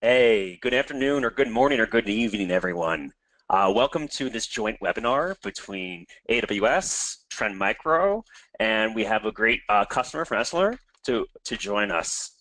Hey, good afternoon or good morning or good evening, everyone. Welcome to this joint webinar between AWS, Trend Micro, and we have a great customer from Essilor to join us.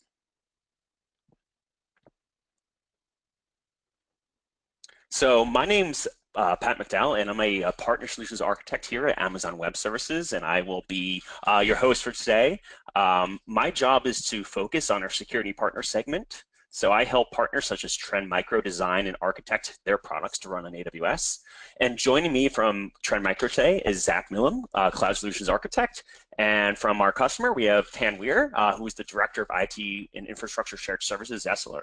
So my name's Pat McDowell, and I'm a Partner Solutions Architect here at Amazon Web Services, and I will be your host for today. My job is to focus on our security partner segment. So I help partners such as Trend Micro design and architect their products to run on AWS. And joining me from Trend Micro today is Zach Millam, Cloud Solutions Architect. And from our customer, we have Tan Weir, who is the Director of IT and Infrastructure Shared Services, Essilor.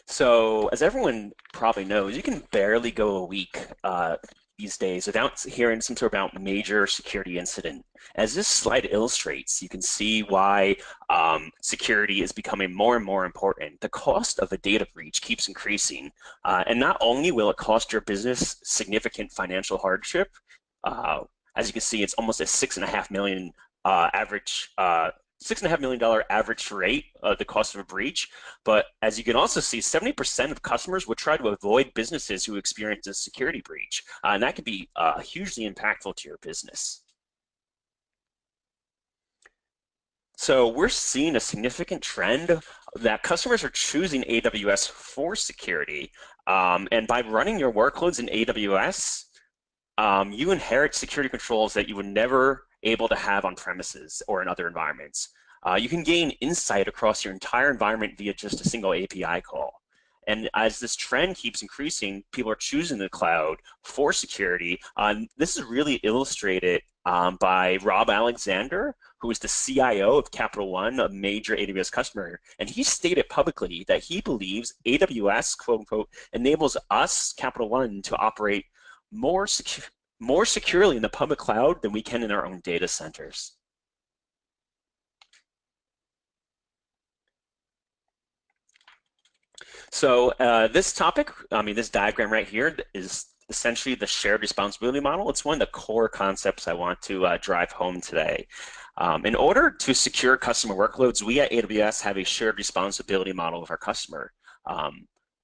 So, as everyone probably knows, you can barely go a week these days without hearing some sort of major security incident. As this slide illustrates, you can see why security is becoming more and more important. The cost of a data breach keeps increasing, and not only will it cost your business significant financial hardship, as you can see, it's almost a $6.5 million average. $6.5 million average rate of the cost of a breach. But as you can also see, 70% of customers would try to avoid businesses who experience a security breach. And that can be hugely impactful to your business. So we're seeing a significant trend that customers are choosing AWS for security. And by running your workloads in AWS, you inherit security controls that you would never able to have on premises or in other environments. You can gain insight across your entire environment via just a single API call. And as this trend keeps increasing, people are choosing the cloud for security. This is really illustrated by Rob Alexander, who is the CIO of Capital One, a major AWS customer. And he stated publicly that he believes AWS, quote unquote, enables us, Capital One, to operate more securely in the public cloud than we can in our own data centers. So this topic, this diagram right here is essentially the shared responsibility model. It's one of the core concepts I want to drive home today. In order to secure customer workloads, we at AWS have a shared responsibility model with our customer.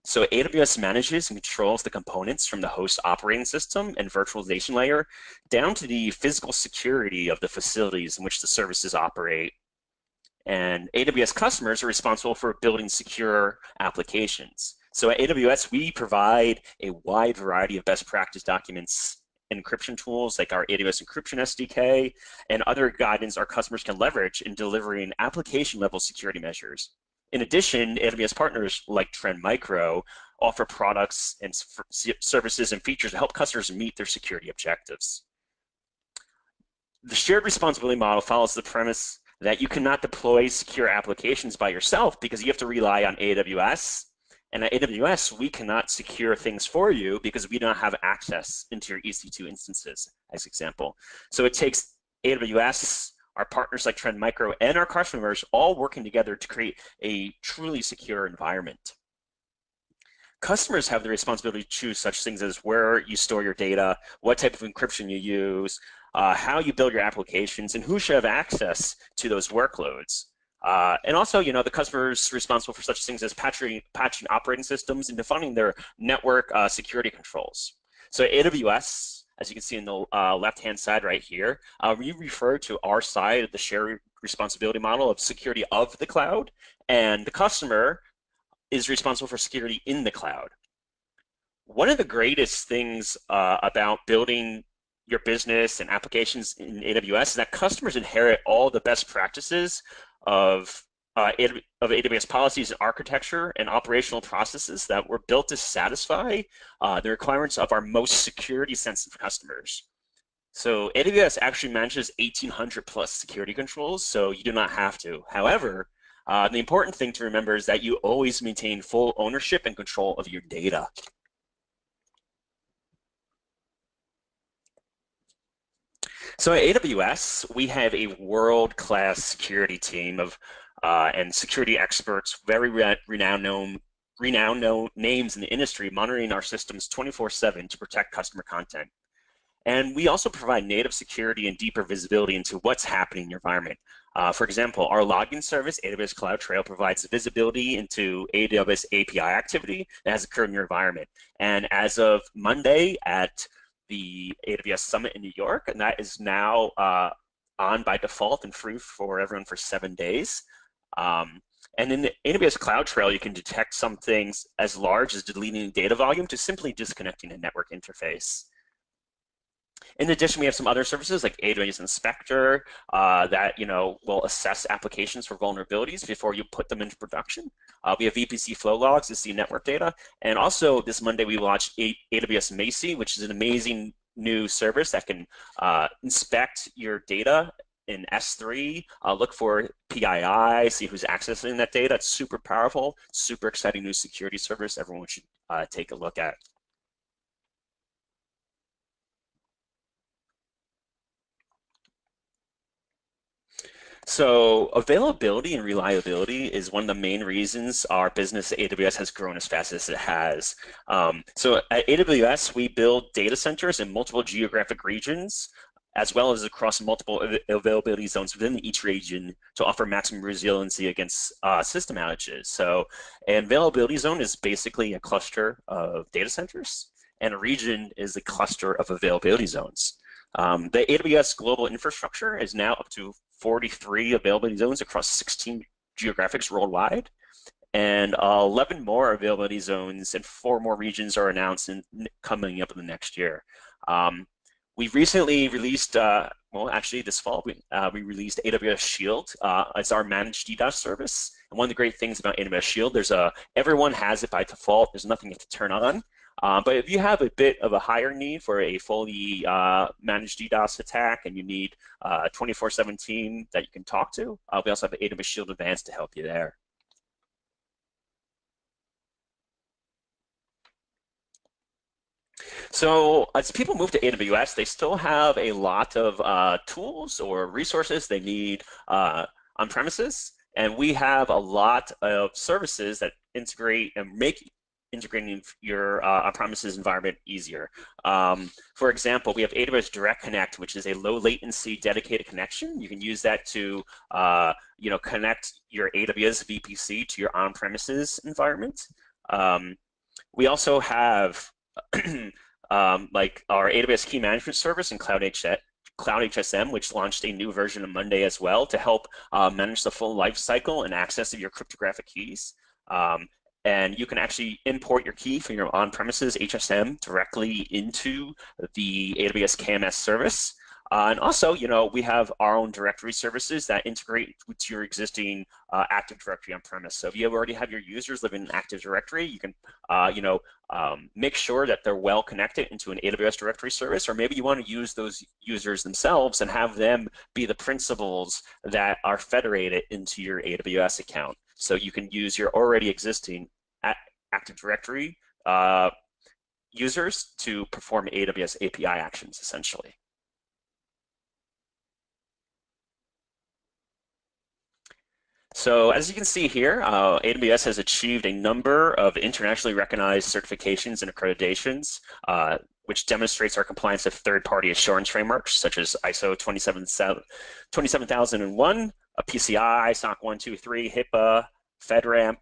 So AWS manages and controls the components from the host operating system and virtualization layer down to the physical security of the facilities in which the services operate. And AWS customers are responsible for building secure applications. So at AWS, we provide a wide variety of best practice documents and encryption tools like our AWS Encryption SDK and other guidance our customers can leverage in delivering application-level security measures. In addition, AWS partners like Trend Micro offer products and services and features to help customers meet their security objectives. The shared responsibility model follows the premise that you cannot deploy secure applications by yourself because you have to rely on AWS. And at AWS, we cannot secure things for you because we don't have access into your EC2 instances, as example. So it takes AWS, our partners like Trend Micro, and our customers all working together to create a truly secure environment. Customers have the responsibility to choose such things as where you store your data, what type of encryption you use, how you build your applications, and who should have access to those workloads. And also, the customer's responsible for such things as patching operating systems and defining their network security controls. So AWS, as you can see in the left-hand side right here, we refer to our side of the shared responsibility model of security of the cloud, and the customer is responsible for security in the cloud. One of the greatest things about building your business and applications in AWS is that customers inherit all the best practices of AWS policies and architecture and operational processes that were built to satisfy the requirements of our most security-sensitive customers. So AWS actually manages 1,800 plus security controls, so you do not have to. However, the important thing to remember is that you always maintain full ownership and control of your data. So at AWS, we have a world-class security team of and security experts, very renowned names in the industry, monitoring our systems 24/7 to protect customer content. And we also provide native security and deeper visibility into what's happening in your environment. For example, our login service, AWS CloudTrail, provides visibility into AWS API activity that has occurred in your environment. And as of Monday at the AWS Summit in New York, and that is now on by default and free for everyone for 7 days. And in the AWS CloudTrail, you can detect some things as large as deleting data volume to simply disconnecting a network interface. In addition, we have some other services like AWS Inspector that will assess applications for vulnerabilities before you put them into production. We have VPC flow logs to see network data, and also this Monday we launched AWS Macie, which is an amazing new service that can inspect your data in S3, look for PII, see who's accessing that data. It's super powerful, super exciting new security service everyone should take a look at. So availability and reliability is one of the main reasons our business at AWS has grown as fast as it has. So at AWS, we build data centers in multiple geographic regions, as well as across multiple availability zones within each region to offer maximum resiliency against system outages. So an availability zone is basically a cluster of data centers, and a region is a cluster of availability zones. The AWS global infrastructure is now up to 43 availability zones across 16 geographics worldwide, and 11 more availability zones and 4 more regions are announced coming up in the next year. We recently released, well, actually this fall, we released AWS Shield. It's our managed DDoS service. And one of the great things about AWS Shield, everyone has it by default. There's nothing you have to turn on. But if you have a bit of a higher need for a fully managed DDoS attack and you need 24/7 team that you can talk to, we also have AWS Shield Advanced to help you there. So as people move to AWS, they still have a lot of tools or resources they need on premises. And we have a lot of services that integrate and make integrating your on-premises environment easier. For example, we have AWS Direct Connect, which is a low latency dedicated connection. You can use that to connect your AWS VPC to your on-premises environment. We also have like our AWS Key Management Service and Cloud HSM, which launched a new version on Monday as well to help manage the full life cycle and access of your cryptographic keys. And you can actually import your key from your on-premises HSM directly into the AWS KMS service. And also, we have our own directory services that integrate with your existing Active Directory on-premise. So if you already have your users living in Active Directory, you can, make sure that they're well connected into an AWS directory service, or maybe you want to use those users themselves and have them be the principals that are federated into your AWS account. So you can use your already existing Active Directory users to perform AWS API actions, essentially. So as you can see here, AWS has achieved a number of internationally recognized certifications and accreditations, which demonstrates our compliance with third-party assurance frameworks such as ISO 27001, PCI, SOC 123, HIPAA, FedRAMP,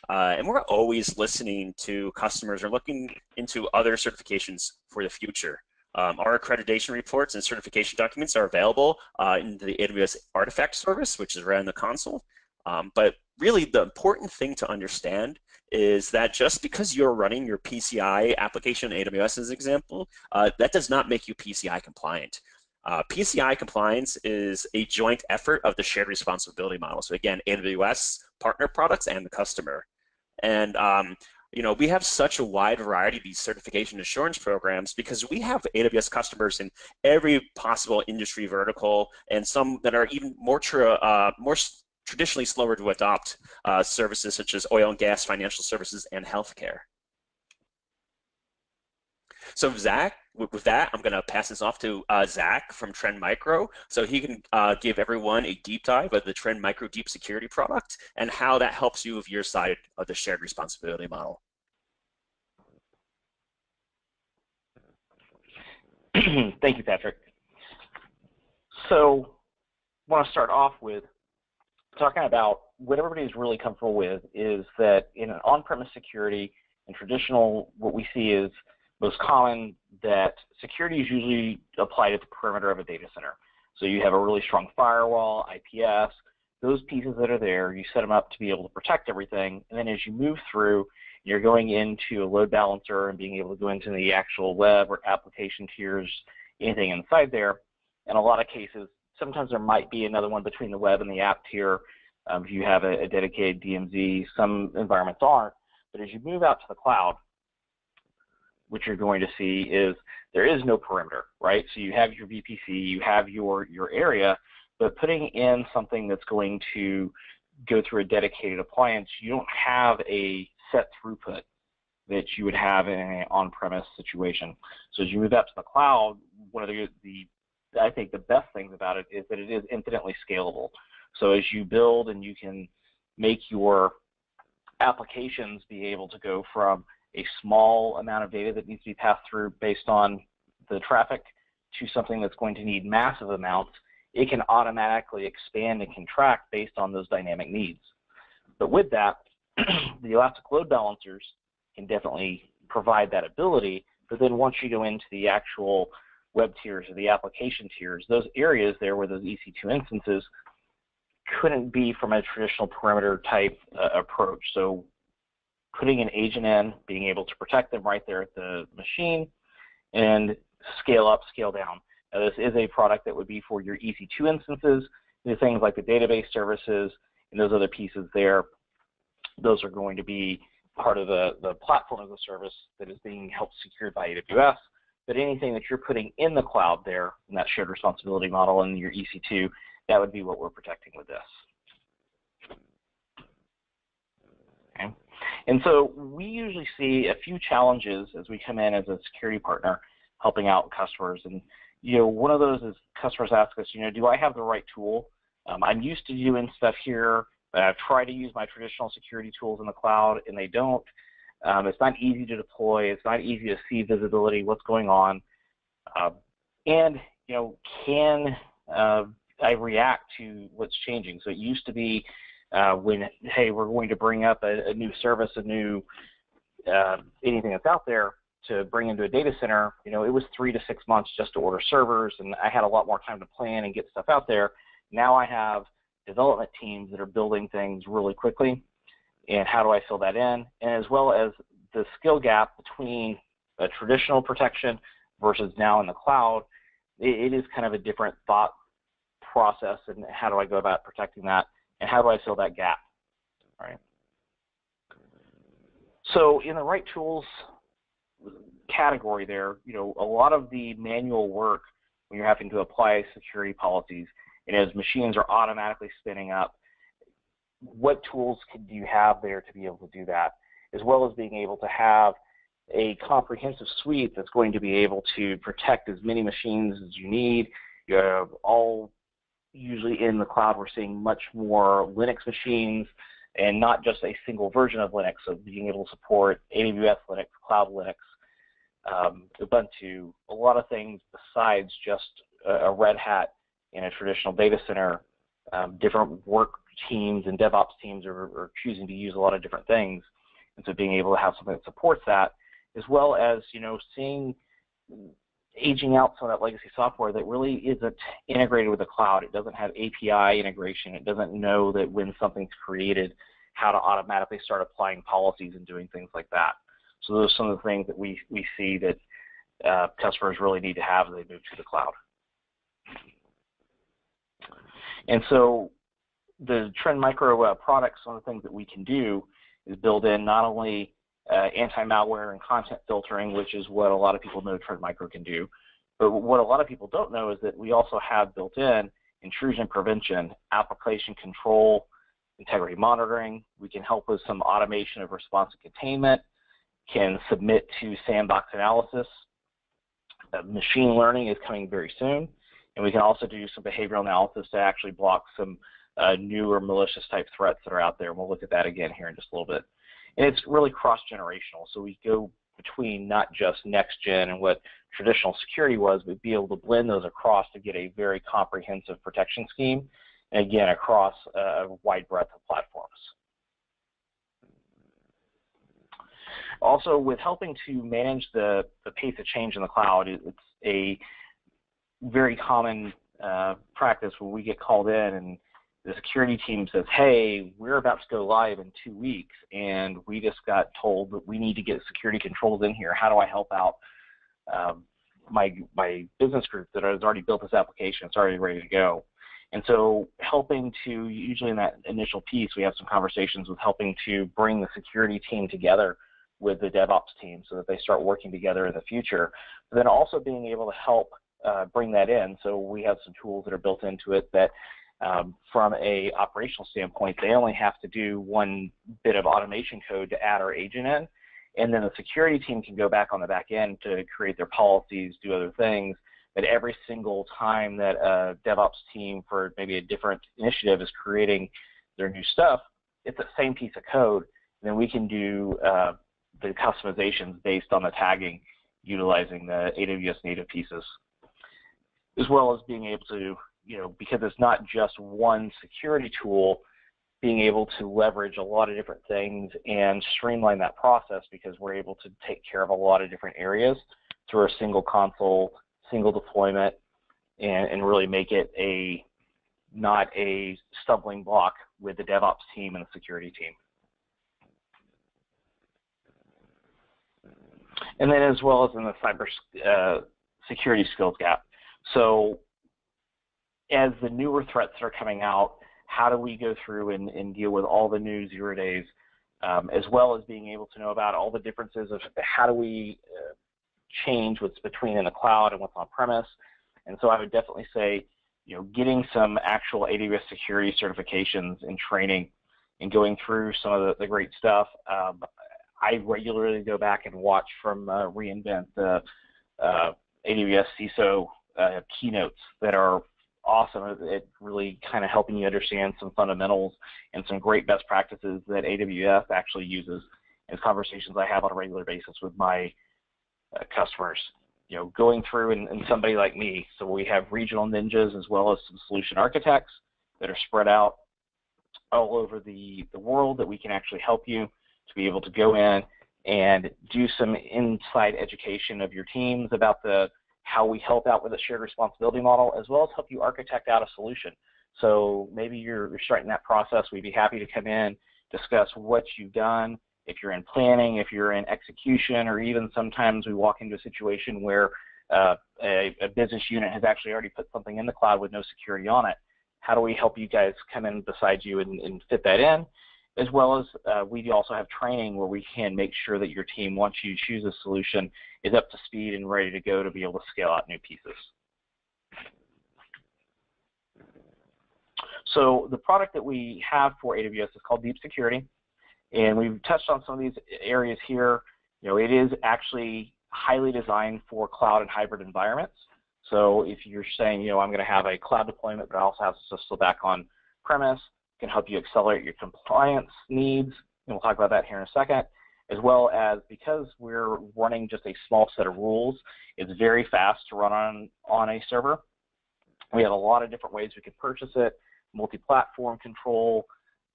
and we're always listening to customers or looking into other certifications for the future. Our accreditation reports and certification documents are available in the AWS Artifact service, which is around the console. But really the important thing to understand is that just because you're running your PCI application in AWS as an example, that does not make you PCI compliant. PCI compliance is a joint effort of the shared responsibility model. So again, AWS, partner products, and the customer. And we have such a wide variety of these certification assurance programs because we have AWS customers in every possible industry vertical, and some that are even more traditionally slower to adopt services such as oil and gas, financial services, and healthcare. So Zach, with that, I'm going to pass this off to Zach from Trend Micro, so he can give everyone a deep dive of the Trend Micro Deep Security product and how that helps you with your side of the shared responsibility model. Thank you, Patrick. So I want to start off with talking about what everybody's really comfortable with is that in an on-premise security and traditional, what we see is most common that security is usually applied at the perimeter of a data center. So you have a really strong firewall, IPS, those pieces that are there, you set them up to be able to protect everything, and then as you move through, you're going into a load balancer and being able to go into the actual web or application tiers, anything inside there. In a lot of cases, sometimes there might be another one between the web and the app tier if you have a dedicated DMZ. Some environments aren't, but as you move out to the cloud, what you're going to see is there is no perimeter, right? So you have your VPC, you have your area, but putting in something that's going to go through a dedicated appliance, you don't have a set throughput that you would have in an on-premise situation. So as you move out to the cloud, one of the I think the best things about it is that it is infinitely scalable. So as you build and you can make your applications be able to go from a small amount of data that needs to be passed through based on the traffic to something that's going to need massive amounts, it can automatically expand and contract based on those dynamic needs. But with that, the elastic load balancers can definitely provide that ability, but then once you go into the actual web tiers or the application tiers, those areas there where those EC2 instances couldn't be from a traditional perimeter type approach. So putting an agent in, being able to protect them right there at the machine, and scale up, scale down. Now, this is a product that would be for your EC2 instances, the things like the database services and those other pieces there. Those are going to be part of the platform as a service that is being helped secured by AWS. But anything that you're putting in the cloud there, in that shared responsibility model in your EC2, that would be what we're protecting with this. Okay. And so we usually see a few challenges as we come in as a security partner helping out customers. And one of those is customers ask us, do I have the right tool? I'm used to doing stuff here, but I've tried to use my traditional security tools in the cloud, and they don't. It's not easy to deploy. It's not easy to see visibility, what's going on. Can I react to what's changing? So it used to be when, hey, we're going to bring up a new service, a new anything that's out there to bring into a data center, it was 3 to 6 months just to order servers, and I had a lot more time to plan and get stuff out there. Now I have development teams that are building things really quickly, and how do I fill that in? And as well as the skill gap between a traditional protection versus now in the cloud, it is kind of a different thought process, and how do I go about protecting that, and how do I fill that gap, all right? So in the right tools category there, a lot of the manual work when you're having to apply security policies, and as machines are automatically spinning up, what tools do you have there to be able to do that, as well as being able to have a comprehensive suite that's going to be able to protect as many machines as you need. You have all, usually in the cloud, we're seeing much more Linux machines and not just a single version of Linux, so being able to support AWS Linux, Cloud Linux, Ubuntu, a lot of things besides just a Red Hat in a traditional data center. Different work teams and DevOps teams are choosing to use a lot of different things, and so being able to have something that supports that, as well as seeing aging out some of that legacy software that really isn't integrated with the cloud. It doesn't have API integration. It doesn't know that when something's created, how to automatically start applying policies and doing things like that. So those are some of the things that we see that customers really need to have as they move to the cloud. And so the Trend Micro products, one of the things that we can do is build in not only anti-malware and content filtering, which is what a lot of people know Trend Micro can do, but what a lot of people don't know is that we also have built in intrusion prevention, application control, integrity monitoring. We can help with some automation of response and containment, can submit to sandbox analysis. Machine learning is coming very soon, and we can also do some behavioral analysis to actually block some newer malicious type threats that are out there, and we'll look at that again here in just a little bit. And it's really cross-generational, so we go between not just next gen and what traditional security was, but be able to blend those across to get a very comprehensive protection scheme, and again, across a wide breadth of platforms. Also, with helping to manage the pace of change in the cloud, it's a very common practice when we get called in and the security team says, hey, we're about to go live in 2 weeks, and we just got told that we need to get security controls in here. How do I help out my business group that has already built this application? It's already ready to go. And so helping to, usually in that initial piece, we have some conversations with helping to bring the security team together with the DevOps team so that they start working together in the future. But then also being able to help bring that in. So we have some tools that are built into it that from a operational standpoint, they only have to do one bit of automation code to add our agent in, and then the security team can go back on the back end to create their policies, do other things. But every single time that a DevOps team for maybe a different initiative is creating their new stuff, it's the same piece of code, and then we can do the customizations based on the tagging utilizing the AWS native pieces, as well as being able to, because it's not just one security tool, being able to leverage a lot of different things and streamline that process because we're able to take care of a lot of different areas through a single console, single deployment, and really make it not a stumbling block with the DevOps team and the security team. And then as well as in the cyber security skills gap. So as the newer threats are coming out, how do we go through and deal with all the new 0 days, as well as being able to know about all the differences of how do we change what's between in the cloud and what's on premise. And so I would definitely say, getting some actual AWS security certifications and training and going through some of the great stuff. I regularly go back and watch from reInvent the AWS CISO keynotes that are awesome at really kind of helping you understand some fundamentals and some great best practices that AWS actually uses in conversations I have on a regular basis with my customers. Going through and somebody like me, so we have regional ninjas as well as some solution architects that are spread out all over the world that we can actually help you to be able to go in and do some inside education of your teams about how we help out with a shared responsibility model, as well as help you architect out a solution. So maybe you're starting that process. We'd be happy to come in, discuss what you've done, if you're in planning, if you're in execution, or even sometimes we walk into a situation where a business unit has actually already put something in the cloud with no security on it. How do we help you guys come in beside you and fit that in? As well as we also have training where we can make sure that your team, once you choose a solution, is up to speed and ready to go to be able to scale out new pieces. So the product that we have for AWS is called Deep Security, and we've touched on some of these areas here. It is actually highly designed for cloud and hybrid environments. So if you're saying, I'm going to have a cloud deployment, but I also have to still back on premise, can help you accelerate your compliance needs, and we'll talk about that here in a second, as well as because we're running just a small set of rules, it's very fast to run on a server. We have a lot of different ways we can purchase it, multi-platform control,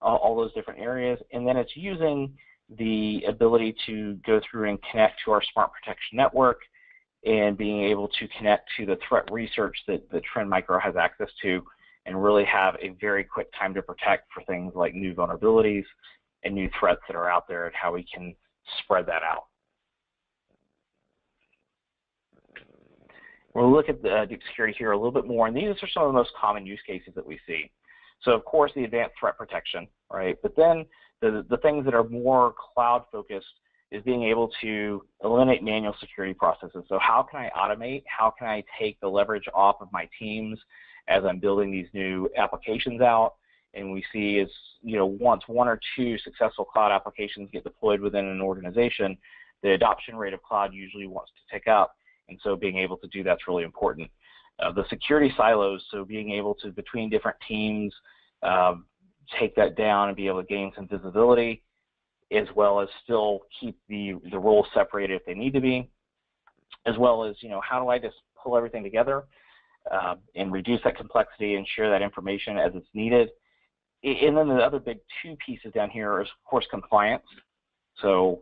all those different areas, and then it's using the ability to go through and connect to our Smart Protection Network and being able to connect to the threat research that Trend Micro has access to, and really have a very quick time to protect for things like new vulnerabilities and new threats that are out there and how we can spread that out. We'll look at the deep security here a little bit more, and these are some of the most common use cases that we see. So of course the advanced threat protection, right? But then the things that are more cloud focused is being able to eliminate manual security processes. So how can I automate? How can I take the leverage off of my teams as I'm building these new applications out? And we see is, once 1 or 2 successful cloud applications get deployed within an organization, the adoption rate of cloud usually wants to tick up. And so being able to do that's really important. The security silos, so being able to, between different teams, take that down and be able to gain some visibility. as well as still keep the roles separated if they need to be, as well as, how do I just pull everything together and reduce that complexity and share that information as it's needed. And then the other big two pieces down here is, of course, compliance. So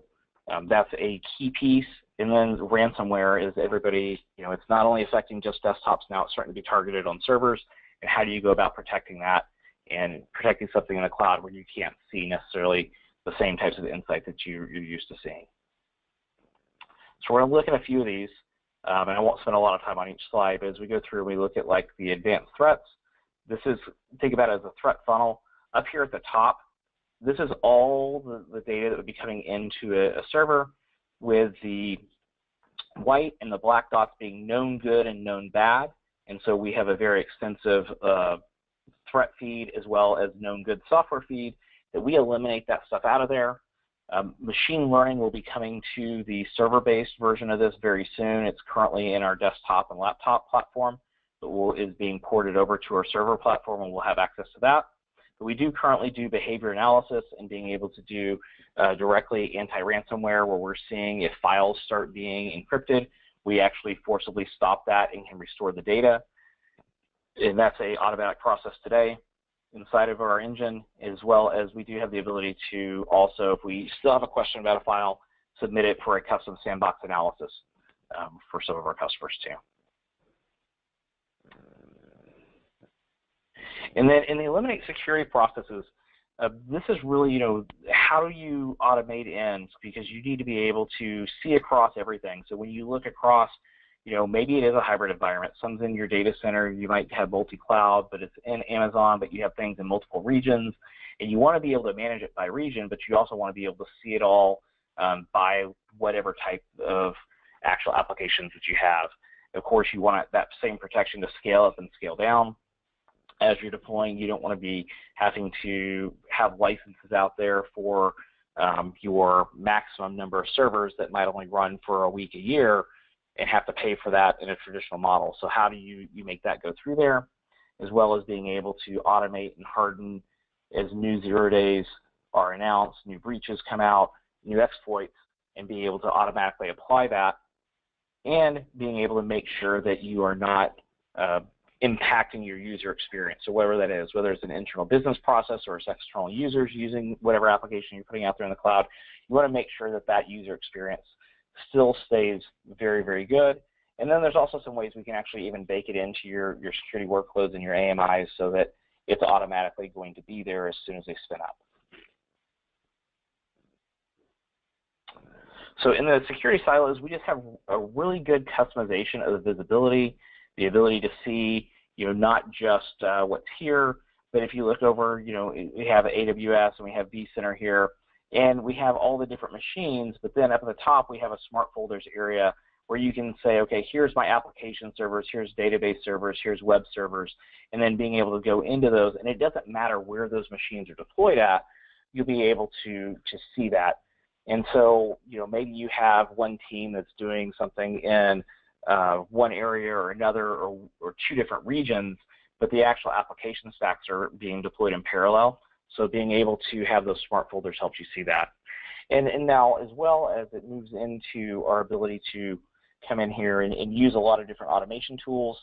that's a key piece. And then ransomware is everybody, it's not only affecting just desktops now, it's starting to be targeted on servers. And how do you go about protecting that and protecting something in the cloud where you can't see necessarily the same types of insights that you're used to seeing? So we're going to look at a few of these, and I won't spend a lot of time on each slide, but as we go through, we look at like the advanced threats. This is, think about it as a threat funnel. Up here at the top, this is all the data that would be coming into a server, with the white and the black dots being known good and known bad. And so we have a very extensive threat feed as well as known good software feed that we eliminate that stuff out of there. Machine learning will be coming to the server-based version of this very soon. It's currently in our desktop and laptop platform, but is being ported over to our server platform, and we'll have access to that. But we do currently do behavior analysis and being able to do directly anti-ransomware, where we're seeing if files start being encrypted, we actually forcibly stop that and can restore the data. And that's an automatic process today inside of our engine, as well as we do have the ability to also, if we still have a question about a file, submit it for a custom sandbox analysis for some of our customers too. And then in the eliminate security processes, this is really, how do you automate ends? Because you need to be able to see across everything. So when you look across, maybe it is a hybrid environment. Some's in your data center, you might have multi-cloud, but it's in Amazon, but you have things in multiple regions, and you want to be able to manage it by region, but you also want to be able to see it all by whatever type of actual applications that you have. Of course, you want that same protection to scale up and scale down. As you're deploying, you don't want to be having to have licenses out there for your maximum number of servers that might only run for a week, a year, and have to pay for that in a traditional model. So how do you make that go through there, as well as being able to automate and harden as new 0 days are announced, new breaches come out, new exploits, and being able to automatically apply that, and being able to make sure that you are not impacting your user experience. So whatever that is, whether it's an internal business process or it's external users using whatever application you're putting out there in the cloud, you want to make sure that that user experience still stays very, very good. And then there's also some ways we can actually even bake it into your security workloads and your AMIs so that it's automatically going to be there as soon as they spin up. So in the security silos, we just have a really good customization of the visibility, the ability to see, not just what's here, but if you look over, we have AWS and we have vCenter here, and we have all the different machines, but then up at the top we have a smart folders area where you can say, okay, here's my application servers, here's database servers, here's web servers, and then being able to go into those, and it doesn't matter where those machines are deployed at, you'll be able to see that. And so, maybe you have one team that's doing something in one area or another, or two different regions, but the actual application stacks are being deployed in parallel. So being able to have those smart folders helps you see that. And now, as well as it moves into our ability to come in here and use a lot of different automation tools,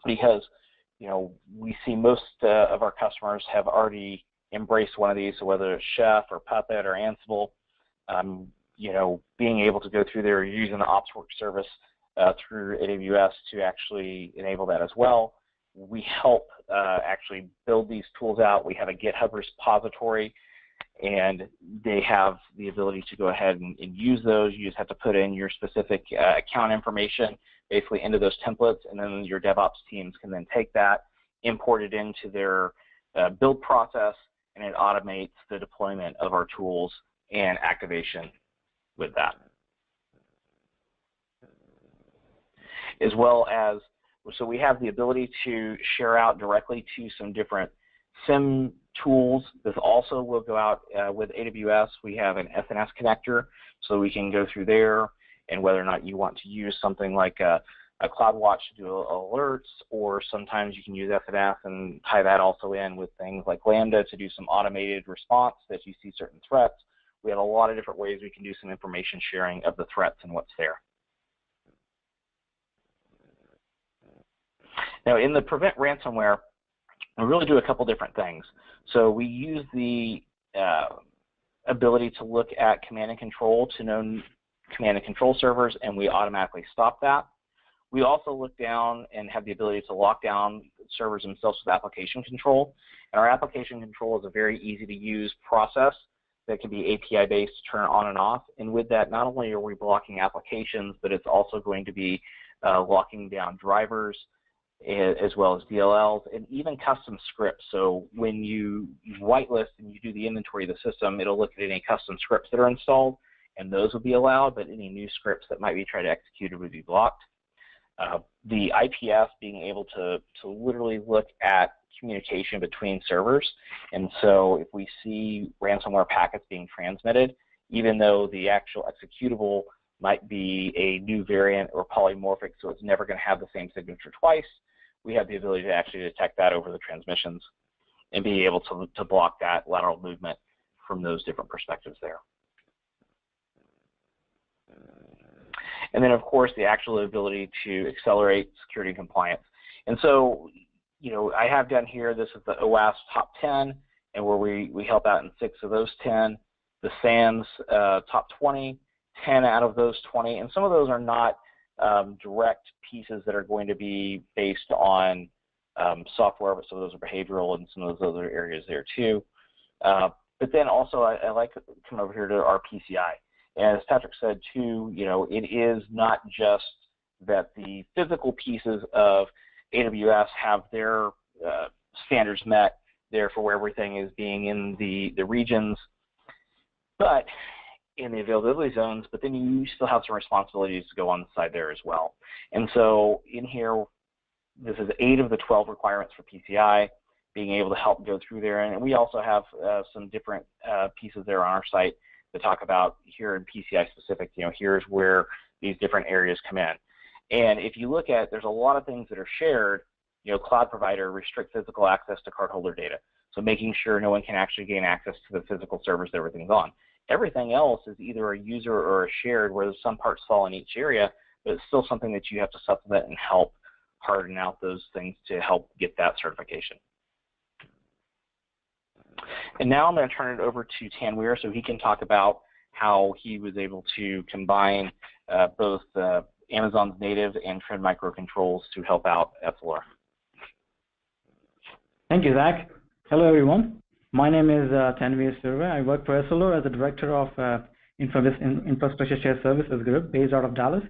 because we see most of our customers have already embraced one of these, so whether it's Chef or Puppet or Ansible, being able to go through there using the OpsWorks service through AWS to actually enable that as well. We help actually build these tools out. We have a GitHub repository, and they have the ability to go ahead and use those. You just have to put in your specific account information basically into those templates, and then your DevOps teams can then take that, import it into their build process, and it automates the deployment of our tools and activation with that. As well as, so we have the ability to share out directly to some different SIEM tools. This also will go out with AWS. We have an SNS connector, so we can go through there, and whether or not you want to use something like a CloudWatch to do alerts, or sometimes you can use SNS and tie that also in with things like Lambda to do some automated response if you see certain threats, we have a lot of different ways we can do some information sharing of the threats and what's there. Now, in the prevent ransomware, we really do a couple different things. So we use the ability to look at command and control to known command and control servers, and we automatically stop that. We also look down and have the ability to lock down servers themselves with application control. And our application control is a very easy to use process that can be API based to turn on and off. And with that, not only are we blocking applications, but it's also going to be locking down drivers as well as DLLs and even custom scripts. So when you whitelist and you do the inventory of the system, it'll look at any custom scripts that are installed, and those will be allowed, but any new scripts that might be tried to execute would be blocked. The IPS being able to literally look at communication between servers, and so if we see ransomware packets being transmitted, even though the actual executable might be a new variant or polymorphic, so it's never going to have the same signature twice, we have the ability to actually detect that over the transmissions and be able to block that lateral movement from those different perspectives there. And then, of course, the actual ability to accelerate security and compliance. And so, you know, I have down here, this is the OWASP top 10, and where we help out in 6 of those 10. The SANS top 20, 10 out of those 20, and some of those are not direct pieces that are going to be based on software, but some of those are behavioral, and some of those other areas there too. But then also, I like to come over here to our PCI. And as Patrick said too, you know, it is not just that the physical pieces of AWS have their standards met, therefore everything is being in the regions, but in the availability zones, but then you still have some responsibilities to go on the side there as well. And so in here, this is 8 of the 12 requirements for PCI, being able to help go through there. And we also have some different pieces there on our site that talk about here in PCI specific, you know, here's where these different areas come in. And if you look at, there's a lot of things that are shared, you know, cloud provider, restrict physical access to cardholder data. So making sure no one can actually gain access to the physical servers that everything's on. Everything else is either a user or a shared, where some parts fall in each area, but it's still something that you have to supplement and help harden out those things to help get that certification. And now I'm going to turn it over to Tanweer so he can talk about how he was able to combine both Amazon's native and Trend microcontrols to help out Essilor. Thank you, Zach. Hello, everyone. My name is Tanweer Surve. I work for Essilor as the Director of Infrastructure Shared Services Group based out of Dallas.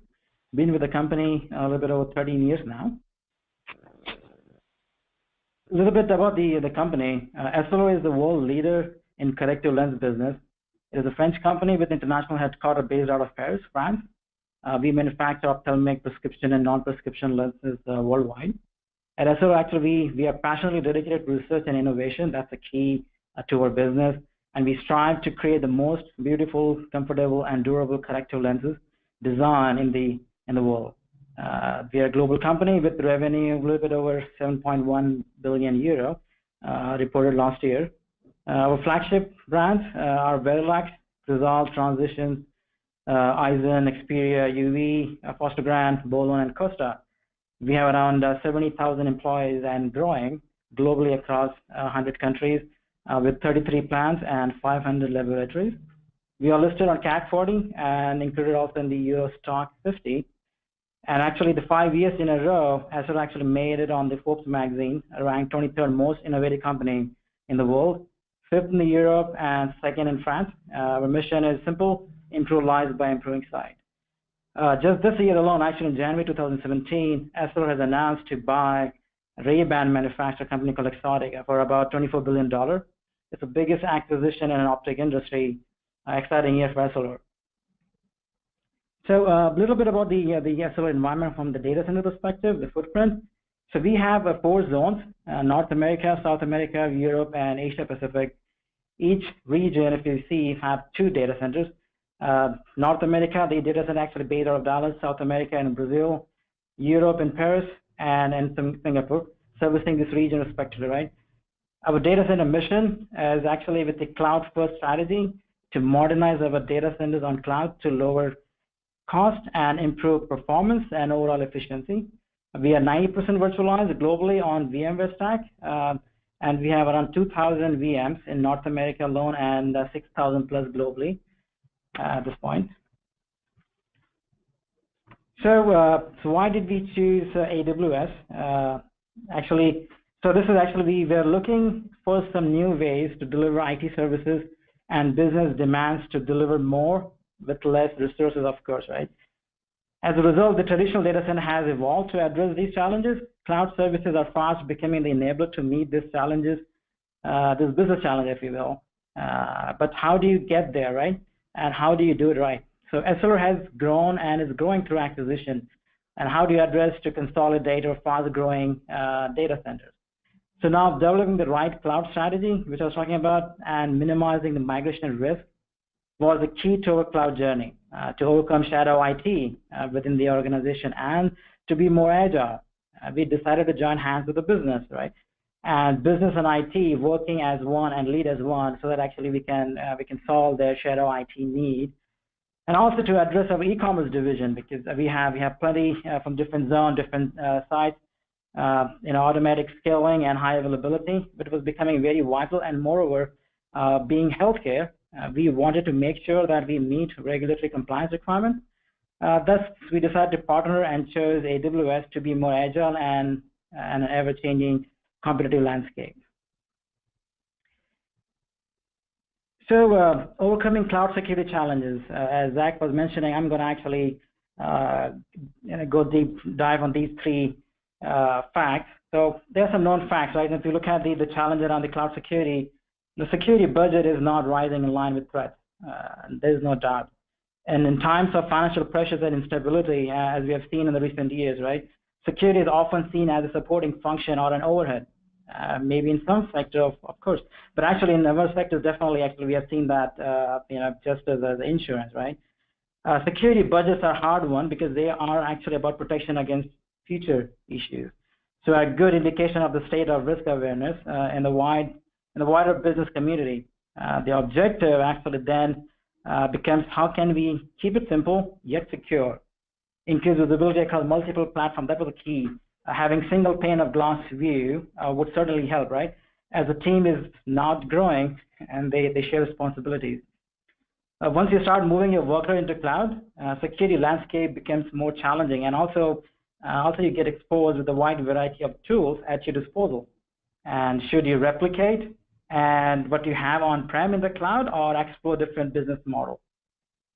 Been with the company a little bit over 13 years now. A little bit about the company. Essilor is the world leader in corrective lens business. It is a French company with international headquarters based out of Paris, France. We manufacture ophthalmic prescription and non-prescription lenses worldwide. At Essilor, actually, we are passionately dedicated to research and innovation. That's the key to our business. And we strive to create the most beautiful, comfortable, and durable corrective lenses designed in the world. We are a global company with revenue a little bit over 7.1 billion euro reported last year. Our flagship brands are Verilax, Resolve, Transitions, Eisen, Xperia, UV, Fostergrant, Bolon, and Costa. We have around 70,000 employees and growing globally across 100 countries with 33 plants and 500 laboratories. We are listed on CAC 40 and included also in the Euro Stock 50. And actually, the 5 years in a row, Essilor actually made it on the Forbes magazine, ranked 23rd most innovative company in the world, 5th in Europe, and 2nd in France. Our mission is simple: improve lives by improving sight. Just this year alone, actually in January 2017, Essilor has announced to buy a Ray-Ban manufacturer company called Exotica for about $24 billion. It's the biggest acquisition in an optic industry. Exciting year for Essilor. So a little bit about the Essilor environment from the data center perspective, the footprint. So we have 4 zones: North America, South America, Europe, and Asia Pacific. Each region, if you see, have 2 data centers. North America, the data center actually based out of Dallas, South America in Brazil, Europe in Paris, and in Singapore, servicing this region respectively, right? Our data center mission is actually with the cloud-first strategy to modernize our data centers on cloud to lower cost and improve performance and overall efficiency. We are 90% virtualized globally on VMware stack, and we have around 2,000 VMs in North America alone and 6,000 plus globally at this point. So why did we choose AWS? So this is we were looking for some new ways to deliver IT services, and business demands to deliver more with less resources, of course, right? As a result, the traditional data center has evolved to address these challenges. Cloud services are fast becoming the enabler to meet these challenges, this business challenge, if you will. But how do you get there, right? And how do you do it right? So Essilor has grown and is growing through acquisition. And how do you address to consolidate or fast-growing data centers? So now developing the right cloud strategy, which I was talking about, and minimizing the migration risk was the key to our cloud journey, to overcome shadow IT within the organization and to be more agile. We decided to join hands with the business, right? And business and IT working as one and lead as one, so that actually we can solve their shadow IT need. And also to address our e-commerce division, because we have plenty from different zones, different sites, automatic scaling and high availability, but it was becoming very vital. And moreover, being healthcare, we wanted to make sure that we meet regulatory compliance requirements. Thus, we decided to partner and chose AWS to be more agile and an ever-changing competitive landscape. So, overcoming cloud security challenges, as Zach was mentioning, I'm going to actually go deep dive on these three facts. So there are some known facts, right? And if you look at the challenge around the cloud security, the security budget is not rising in line with threats. There's no doubt. And in times of financial pressures and instability, as we have seen in the recent years, right, security is often seen as a supporting function or an overhead. Maybe in some sector, of course, but actually in other sectors, definitely, we have seen that, just as insurance, right? Security budgets are a hard one because they are actually about protection against future issues. So a good indication of the state of risk awareness in the wider business community. The objective actually then becomes how can we keep it simple yet secure, increase visibility across multiple platforms. That was the key. Having single pane of glass view would certainly help, right? As a team is not growing and they share responsibilities. Once you start moving your workload into cloud, security landscape becomes more challenging, and also you get exposed with a wide variety of tools at your disposal. And should you replicate and what you have on-prem in the cloud or explore different business model?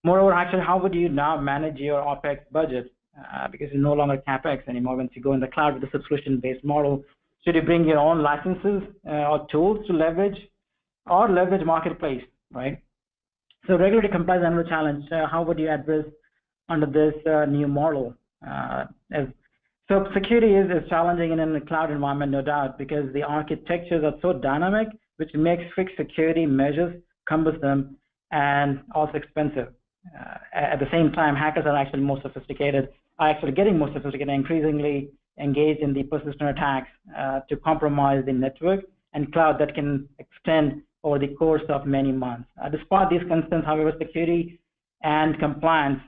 Moreover, actually, how would you now manage your OpEx budget? Because it's no longer CapEx anymore once you go in the cloud with a subscription-based model. Should you bring your own licenses or tools to leverage marketplace, right? So regulatory compliance is another challenge. How would you address under this new model? So security is challenging in a cloud environment, no doubt, because the architectures are so dynamic, which makes fixed security measures cumbersome and also expensive. At the same time, hackers are actually more sophisticated, getting more sophisticated, increasingly engaged in the persistent attacks to compromise the network and cloud that can extend over the course of many months. Despite these concerns, however, security and compliance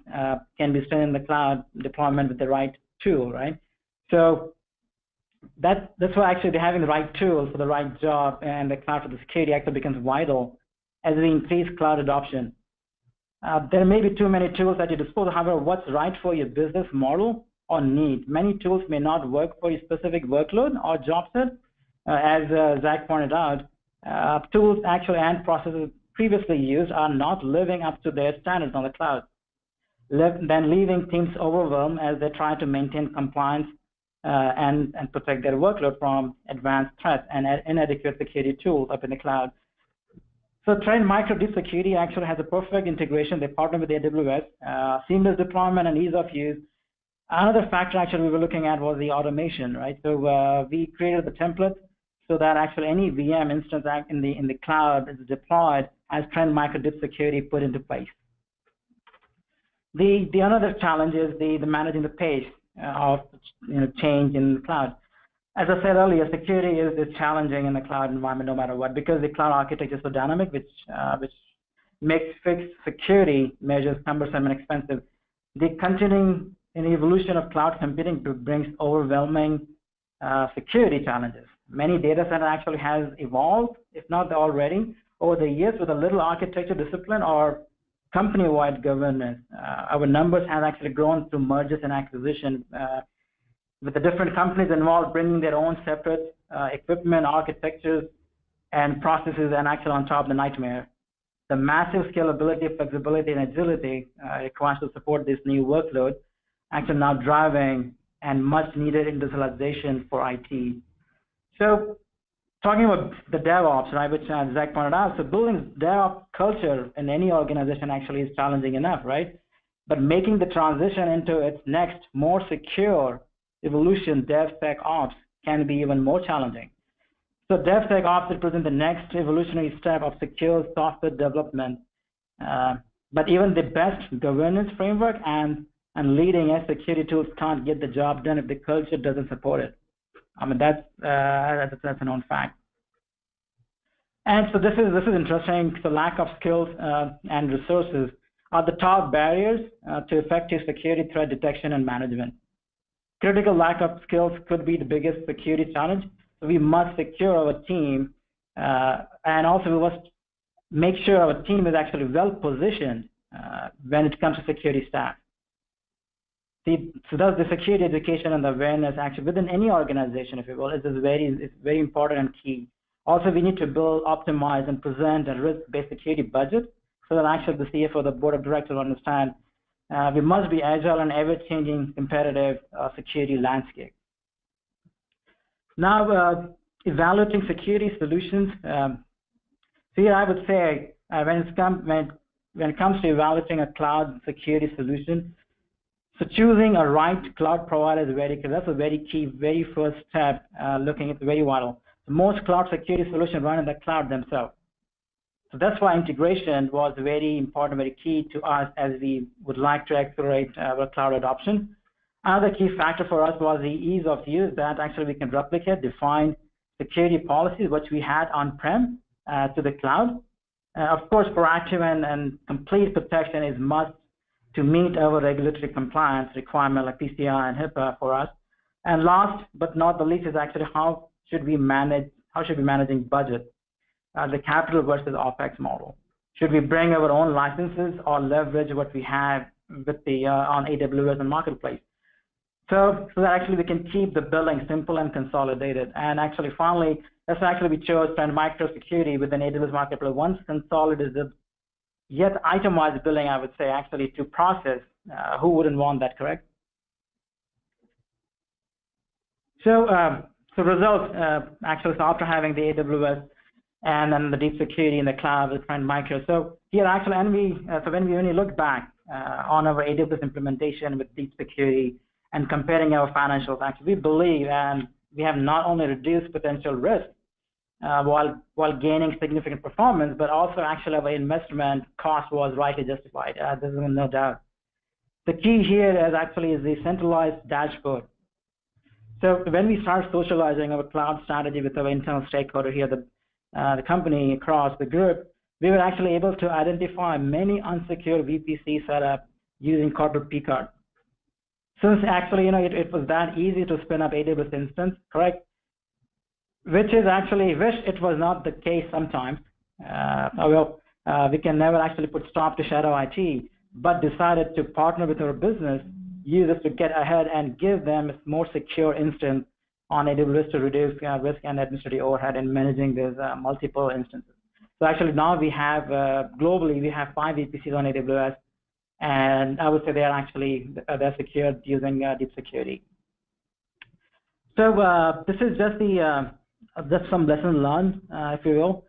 can be strengthened in the cloud deployment with the right tool, right? So that's why actually having the right tools for the right job and the cloud for the security actually becomes vital as we increase cloud adoption. There may be too many tools at your disposal. However, what's right for your business model or need? Many tools may not work for your specific workload or job set. As Zach pointed out, tools actually and processes previously used are not living up to their standards on the cloud, then leaving teams overwhelmed as they try to maintain compliance and protect their workload from advanced threats and inadequate security tools up in the cloud. So Trend Micro Deep Security actually has a perfect integration. They partner with AWS, seamless deployment and ease of use. Another factor actually we were looking at was the automation, right? So we created the template so that actually any VM instance in the cloud is deployed as Trend Micro Deep Security put into place. The another challenge is the managing the pace of change in the cloud. As I said earlier, security is challenging in the cloud environment no matter what, because the cloud architecture is so dynamic, which makes fixed security measures cumbersome and expensive. The continuing evolution of cloud computing brings overwhelming security challenges. Many data centers actually has evolved, if not already, over the years with a little architecture discipline or company-wide governance. Our numbers have actually grown through mergers and acquisitions, with the different companies involved bringing their own separate equipment, architectures, and processes, and actually on top of the nightmare. The massive scalability, flexibility, and agility required to support this new workload actually now driving and much needed industrialization for IT. So talking about the DevOps, right, which Zach pointed out, so building DevOps culture in any organization actually is challenging enough, right? But making the transition into its next, more secure evolution, DevSecOps, can be even more challenging. So DevSecOps represents the next evolutionary step of secure software development. But even the best governance framework and leading-edge security tools can't get the job done if the culture doesn't support it. I mean, that's a known fact. And so this is interesting. So lack of skills and resources are the top barriers to effective security threat detection and management. Critical lack of skills could be the biggest security challenge. So we must secure our team, and also we must make sure our team is actually well positioned when it comes to security staff. So thus the security education and the awareness actually within any organization, if you will, is very important and key. Also, we need to build, optimize, and present a risk-based security budget so that actually the CFO, the board of directors, understand we must be agile and ever-changing competitive security landscape. Now, evaluating security solutions. So here I would say when it comes to evaluating a cloud security solution, so choosing a right cloud provider is very key. That's a very key, very first step. Looking at very vital. Most cloud security solutions run in the cloud themselves. So that's why integration was very important, very key to us as we would like to accelerate our cloud adoption. Another key factor for us was the ease of use, that actually we can replicate, define security policies, which we had on-prem to the cloud. Of course, proactive and complete protection is must to meet our regulatory compliance requirement like PCI and HIPAA for us. And last but not the least is actually how should we managing budget, the capital versus OpEx model. Should we bring our own licenses or leverage what we have with the on AWS and Marketplace? So that actually we can keep the billing simple and consolidated. And actually finally, that's actually we chose Trend Micro Security within AWS Marketplace. Once consolidated, yet itemized billing, I would say, actually to process. Who wouldn't want that, correct? So results, actually, so after having the AWS and then the deep security in the cloud with Trend Micro. So here actually, when we look back on our AWS implementation with deep security and comparing our financials, actually, we believe and we have not only reduced potential risk while gaining significant performance, but also actually our investment cost was rightly justified. There's no doubt. The key here is the centralized dashboard. So when we start socializing our cloud strategy with our internal stakeholder here, the company across the group, we were actually able to identify many unsecured VPC setup using corporate P-card. Since actually, it was that easy to spin up AWS instance, correct? Which it was not the case sometimes. We can never actually put stop to shadow IT, but decided to partner with our business users to get ahead and give them a more secure instance on AWS to reduce risk and administrative overhead in managing these multiple instances. So actually now we have, globally, we have 5 VPCs on AWS, and I would say they're secured using deep security. So this is just some lessons learned, if you will.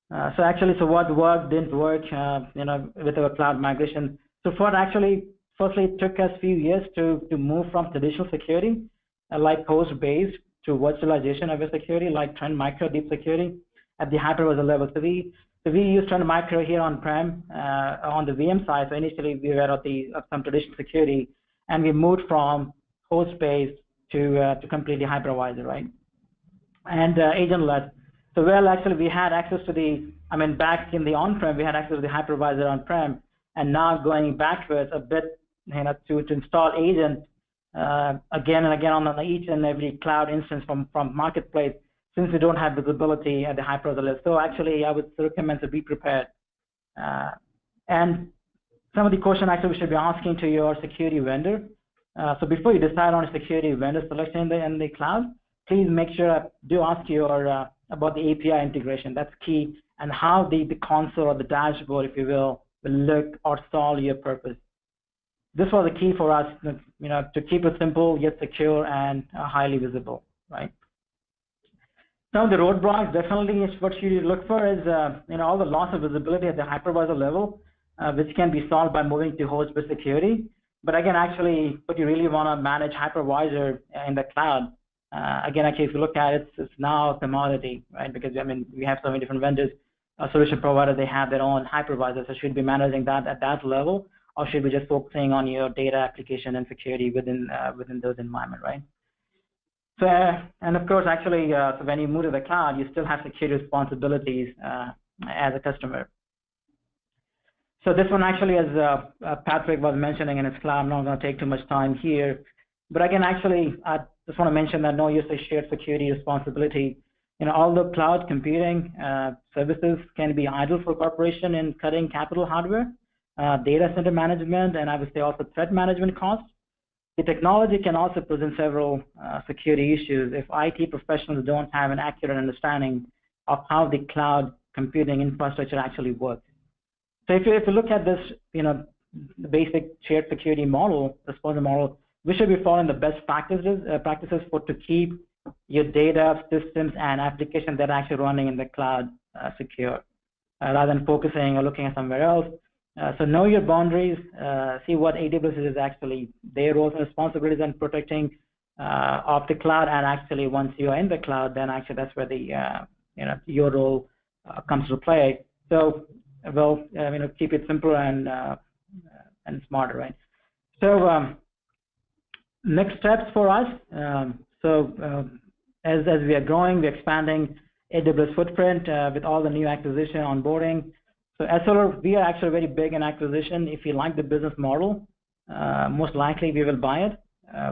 So what worked, didn't work, with our cloud migration. So firstly, it took us a few years to move from traditional security, like host-based, to virtualization of a security, like Trend Micro Deep Security at the hypervisor level. So we use Trend Micro here on-prem on the VM side. So initially we were at some traditional security, and we moved from host-based to completely hypervisor, right? And agentless. So, well, actually, we had access to back in the on-prem, we had access to the hypervisor on-prem, and now going backwards a bit, to install agent again and again on each and every cloud instance from marketplace, since we don't have visibility at the hypervisor level. So actually, I would recommend to be prepared. And some of the questions actually we should be asking to your security vendor. So before you decide on a security vendor selection in the cloud, please make sure do ask your about the API integration. That's key, and how the console or the dashboard, if you will look or solve your purpose. This was the key for us, to keep it simple yet secure and highly visible, right? Now the roadblocks definitely is what you look for is all the loss of visibility at the hypervisor level, which can be solved by moving to host-based security. But again, actually, what you really want to manage hypervisor in the cloud. Again, actually, if you look at it, it's now a commodity, right? Because we have so many different vendors, solution providers, they have their own hypervisors. So should we be managing that at that level, or should we just focusing on your data application and security within those environments, right? So, and of course, actually, so when you move to the cloud, you still have security responsibilities as a customer. So this one actually, as Patrick was mentioning in his class, I'm not going to take too much time here. But again, actually, I just want to mention that no use of shared security responsibility. Although cloud computing services can be idle for corporation in cutting capital hardware, data center management, and I would say also threat management costs, the technology can also present several security issues if IT professionals don't have an accurate understanding of how the cloud computing infrastructure actually works. So if you look at this, the basic shared security model, disposal model, we should be following the best practices to keep your data, systems, and applications that are actually running in the cloud secure, rather than focusing or looking at somewhere else. So know your boundaries, see what AWS is actually their roles and responsibilities in protecting of the cloud, and actually once you're in the cloud, then actually that's where the your role comes to play. So keep it simpler and smarter, right? So next steps for us. As we are growing, we're expanding AWS footprint with all the new acquisition onboarding. So Essilor, we are actually very big in acquisition. If you like the business model, most likely we will buy it.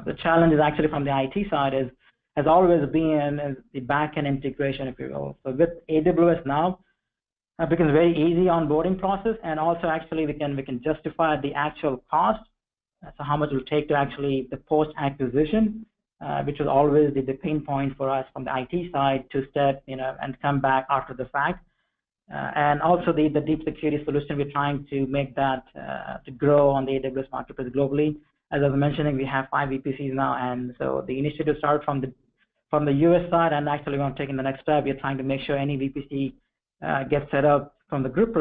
The challenge is actually from the IT side has always been the back-end integration, if you will. So with AWS now, it becomes a very easy onboarding process, and also actually we can justify the actual cost. So how much it will take to actually the post-acquisition, which was always the pain point for us from the IT side to step, and come back after the fact. And also the deep security solution, we're trying to make that to grow on the AWS marketplace globally. As I was mentioning, we have 5 VPCs now, and so the initiative started from the US side, and actually we're taking the next step. We're trying to make sure any VPC gets set up from the group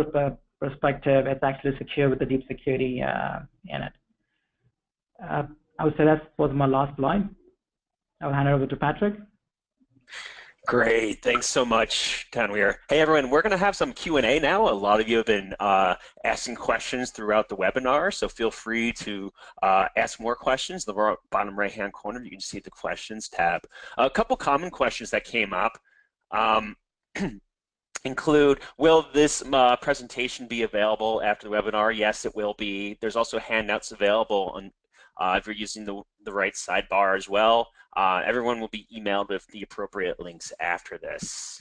perspective, it's actually secure with the deep security in it. I would say that was my last slide. I'll hand it over to Patrick. Great, thanks so much, Tanweer. Hey everyone, we're going to have some Q&A now. A lot of you have been asking questions throughout the webinar, so feel free to ask more questions. In the bottom right-hand corner, you can see the questions tab. A couple common questions that came up include, will this presentation be available after the webinar? Yes, it will be. There's also handouts available on if you're using the right sidebar as well. Everyone will be emailed with the appropriate links after this.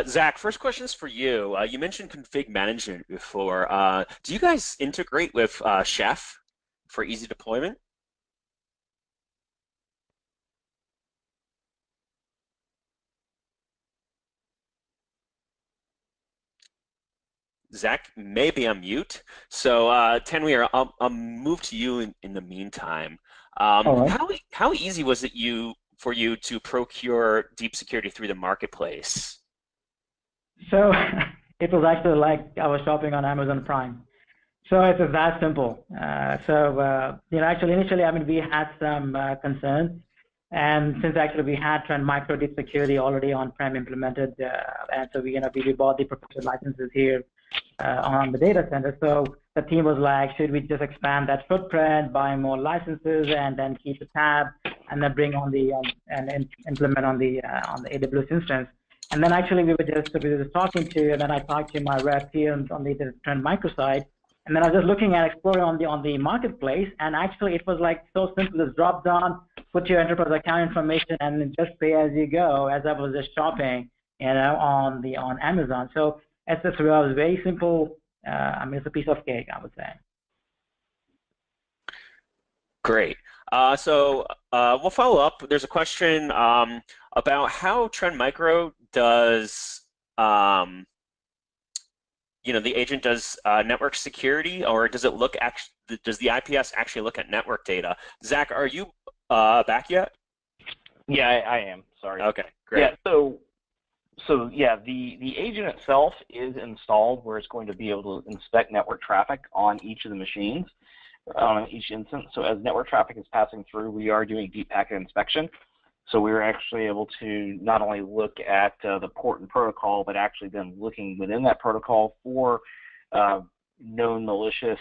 Zach, first question is for you. You mentioned config management before. Do you guys integrate with Chef for easy deployment? Zach may be on mute. So Tanweer, I'll move to you in the meantime. Right. How easy was it for you to procure deep security through the marketplace? So it was actually like I was shopping on Amazon Prime. So it was that simple. Actually initially, we had some concerns. And since actually we had Trend Micro Deep Security already on-prem implemented, and so we bought the professional licenses here on the data center. So the team was like, should we just expand that footprint, buy more licenses, and then keep the tab, and then bring on the and implement on the AWS instance. And then actually we were just talking to, and then I talked to my rep here on the Trend Micro side, and then I was just looking at exploring on the marketplace, and actually it was like so simple as drop down, put your enterprise account information, and then just pay as you go. As I was just shopping, on Amazon. So it's just very simple. I mean, it's a piece of cake, I would say. Great. So we'll follow up. There's a question about how Trend Micro does, the agent does network security, or does it look does the IPS actually look at network data? Zach, are you back yet? Yeah, I am. Sorry. Okay, great. Yeah. So yeah, the agent itself is installed where it's going to be able to inspect network traffic on each of the machines, on each instance. So as network traffic is passing through, we are doing deep packet inspection. So we were actually able to not only look at the port and protocol, but actually then looking within that protocol for known malicious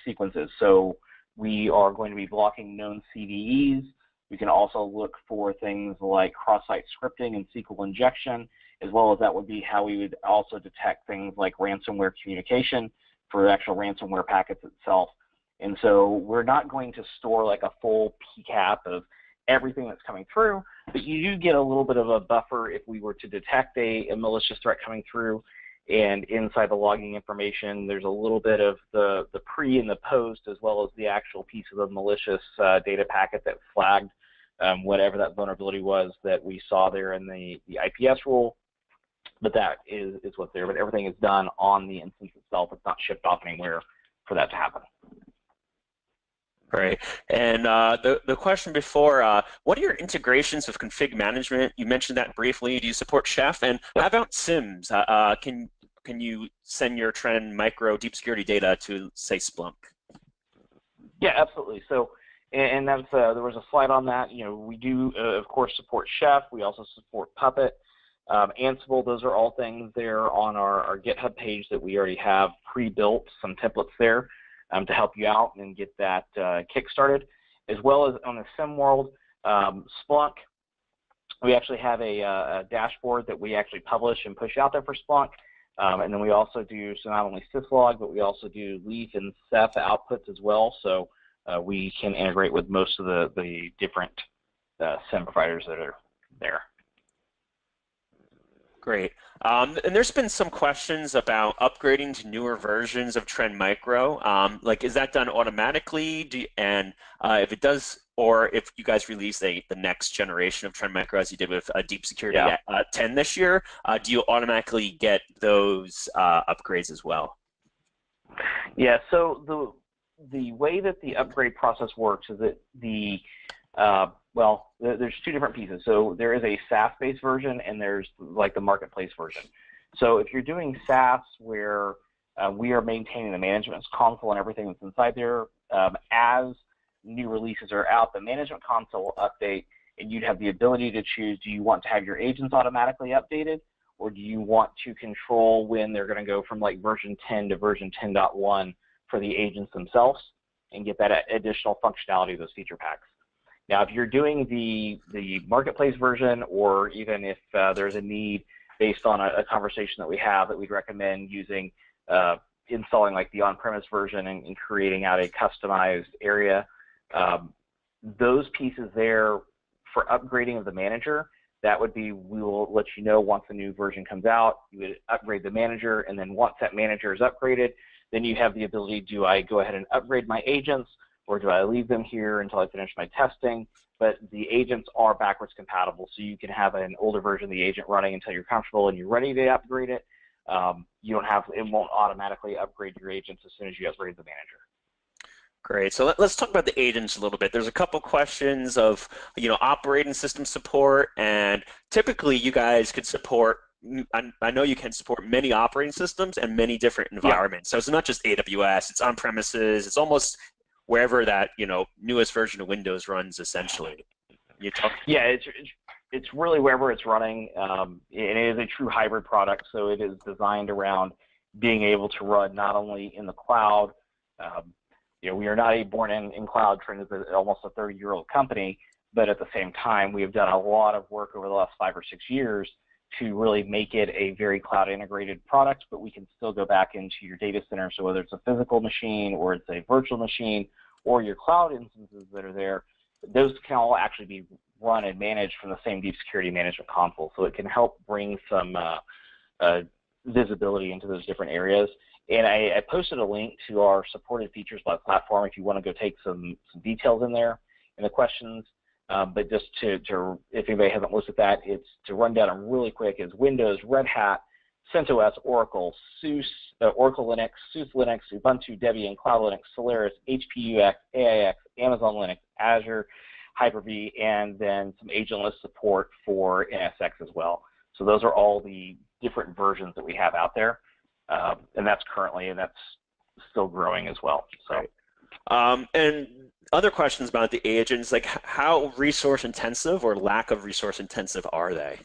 sequences. So we are going to be blocking known CVEs. We can also look for things like cross-site scripting and SQL injection, as well as that would be how we would also detect things like ransomware communication for actual ransomware packets itself. And so we're not going to store like a full PCAP of everything that's coming through, but you do get a little bit of a buffer if we were to detect a malicious threat coming through. And inside the logging information, there's a little bit of the pre and the post, as well as the actual piece of the malicious data packet that flagged whatever that vulnerability was that we saw there in the IPS rule. But that is what's there. But everything is done on the instance itself. It's not shipped off anywhere for that to happen. Great. And the question before, what are your integrations with config management? You mentioned that briefly. Do you support Chef? And how about SIMs? Can you send your Trend Micro deep security data to, say, Splunk? Yeah, absolutely. So, and that's there was a slide on that. We do, of course, support Chef. We also support Puppet. Ansible, those are all things there on our GitHub page that we already have pre-built, some templates there to help you out and get that kick-started. As well as on the SIM world, Splunk, we actually have a dashboard that we actually publish and push out there for Splunk. And then we also do, so not only syslog, but we also do Leaf and Ceph outputs as well. So we can integrate with most of the different SIM providers that are there. Great. And there's been some questions about upgrading to newer versions of Trend Micro. Like, is that done automatically? If it does, or if you guys release the next generation of Trend Micro, as you did with Deep Security 10 this year, do you automatically get those upgrades as well? Yeah. So the way that the upgrade process works is that there's two different pieces. So there is a SaaS-based version, and there's like the marketplace version. So if you're doing SaaS, where we are maintaining the management console and everything that's inside there, as new releases are out, the management console will update, and you'd have the ability to choose, do you want to have your agents automatically updated, or do you want to control when they're going to go from like version 10 to version 10.1 for the agents themselves and get that additional functionality of those feature packs. Now, if you're doing the marketplace version, or even if there's a need based on a conversation that we have, that we'd recommend using, installing like the on-premise version and creating out a customized area, those pieces there for upgrading of the manager, that would be, we will let you know once a new version comes out. You would upgrade the manager, and then once that manager is upgraded, then you have the ability, do I go ahead and upgrade my agents, or do I leave them here until I finish my testing? But the agents are backwards compatible, so you can have an older version of the agent running until you're comfortable and you're ready to upgrade it. You don't have, it won't automatically upgrade your agents as soon as you upgrade the manager. Great. So let's talk about the agents a little bit. There's a couple questions of, operating system support, and typically you guys could support, I know you can support many operating systems and many different environments. So it's not just AWS, it's on premises, it's almost wherever that newest version of Windows runs, essentially. Yeah, it's really wherever it's running. It is a true hybrid product, so it is designed around being able to run not only in the cloud, We are not a born-in cloud trend as almost a 30-year-old company, but at the same time, we have done a lot of work over the last 5 or 6 years to really make it a very cloud-integrated product, but we can still go back into your data center. So whether it's a physical machine or it's a virtual machine or your cloud instances that are there, those can all actually be run and managed from the same deep security management console. So it can help bring some visibility into those different areas. And I posted a link to our supported features by platform if you want to go take some details in there in the questions. But just to if anybody hasn't looked at that, it's to run down them really quick is Windows, Red Hat, CentOS, Oracle, SUSE, Oracle Linux, SUSE Linux, Ubuntu, Debian, Cloud Linux, Solaris, HP UX, AIX, Amazon Linux, Azure, Hyper-V, and then some agentless support for NSX as well. So those are all the different versions that we have out there. And that's still growing as well. So, and other questions about the agents, like how resource intensive or lack of resource intensive are they?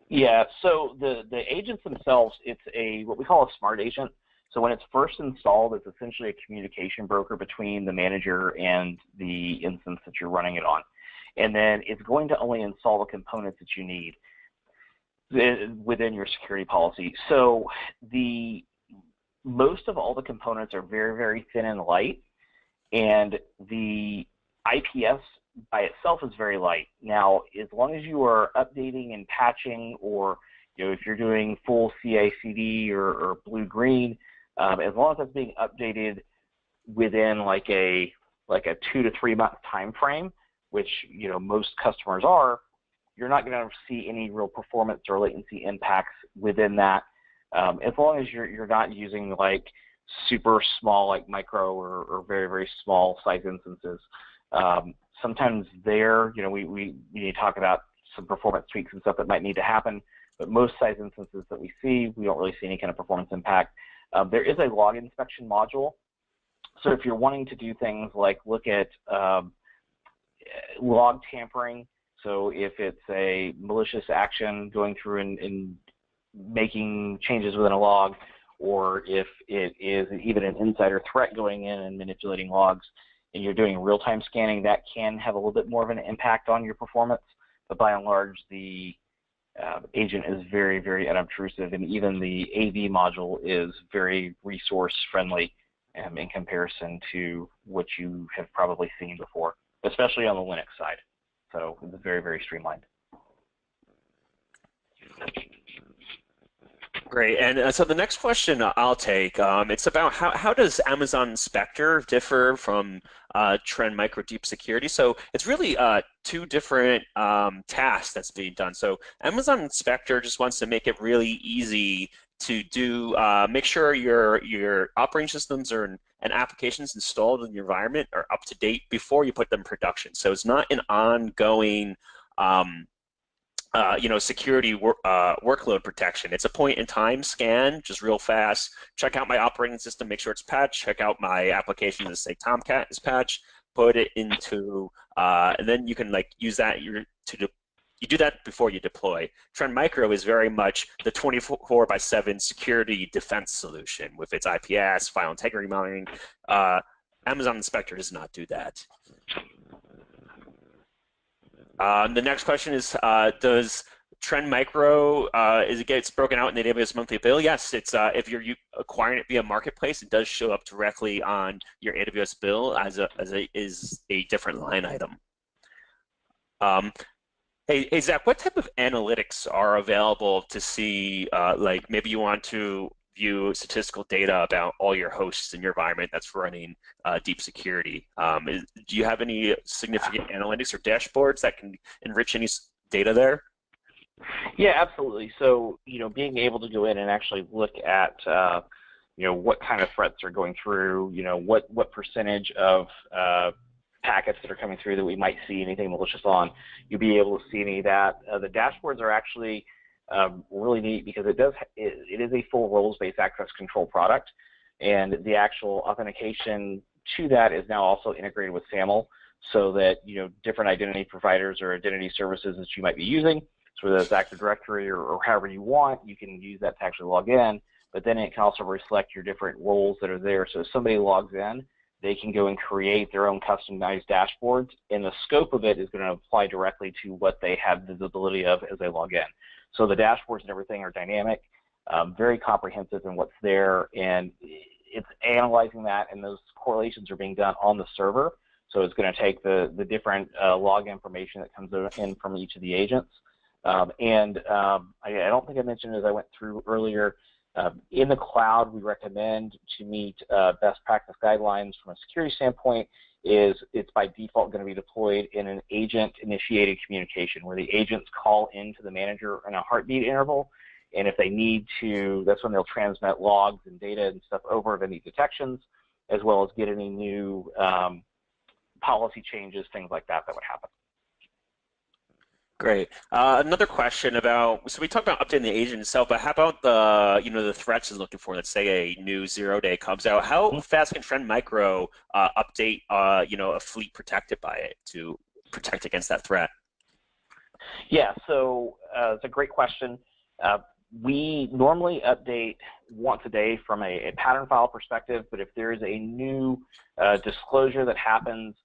Yeah, so the agents themselves, it's what we call a smart agent. So when it's first installed, it's essentially a communication broker between the manager and the instance that you're running it on. And then it's going to only install the components that you need within your security policy. So most of all the components are very, very thin and light, and the IPS by itself is very light. Now, as long as you are updating and patching, or if you're doing full CI/CD or blue-green, as long as that's being updated within like a 2 to 3 month time frame, which most customers are, you're not going to see any real performance or latency impacts within that, as long as you're not using like super small, like micro or very, very small size instances. Sometimes we need to talk about some performance tweaks and stuff that might need to happen, but most size instances that we see, we don't really see any kind of performance impact. There is a log inspection module. So if you're wanting to do things like look at log tampering, so if it's a malicious action going through and making changes within a log, or if it is even an insider threat going in and manipulating logs, and you're doing real-time scanning, that can have a little bit more of an impact on your performance. But by and large, the agent is very, very unobtrusive, and even the AV module is very resource-friendly in comparison to what you have probably seen before, especially on the Linux side. So it's very, very streamlined. Great, and so the next question I'll take, it's about how does Amazon Inspector differ from Trend Micro Deep Security? So it's really 2 different tasks that's being done. So Amazon Inspector just wants to make it really easy to do, make sure your operating systems and applications installed in your environment are up to date before you put them in production. So it's not an ongoing security workload protection. It's a point-in-time scan, just real fast. Check out my operating system, make sure it's patched. Check out my application to say Tomcat is patched. Put it into, and then you can use that. You do that before you deploy. Trend Micro is very much the 24/7 security defense solution with its IPS, file integrity monitoring. Amazon Inspector does not do that. The next question is, does Trend Micro, it gets broken out in the AWS monthly bill? Yes, it's if you're acquiring it via Marketplace, it does show up directly on your AWS bill as a different line item. Hey, Zach, what type of analytics are available to see, maybe you want to view statistical data about all your hosts in your environment that's running deep security? Do you have any significant analytics or dashboards that can enrich any data there? Yeah, absolutely. So, being able to go in and actually look at, what kind of threats are going through, what percentage of packets that are coming through that we might see anything malicious on, you'll be able to see any of that. The dashboards are actually really neat because it is a full roles-based access control product, and the actual authentication to that is now also integrated with SAML, so that different identity providers or identity services that you might be using, so whether it's Active Directory or however you want, you can use that to actually log in. but then it can also reflect your different roles that are there. So if somebody logs in, they can go and create their own customized dashboards, and the scope of it is going to apply directly to what they have visibility of as they log in. So the dashboards and everything are dynamic, very comprehensive in what's there, and it's analyzing that, and those correlations are being done on the server. So it's going to take the different log information that comes in from each of the agents. I don't think I mentioned as I went through earlier, in the cloud, we recommend to meet best practice guidelines from a security standpoint is it's by default going to be deployed in an agent-initiated communication where the agents call into the manager in a heartbeat interval, and if they need to, that's when they'll transmit logs and data and stuff over of any detections, as well as get any new policy changes, things like that would happen. Great. Another question about, so we talked about updating the agent itself, but how about the, the threats it's looking for? Let's say a new 0-day comes out. How fast can Trend Micro update, a fleet protected by it to protect against that threat? Yeah, so it's a great question. We normally update once a day from a pattern file perspective, but if there is a new disclosure that happens,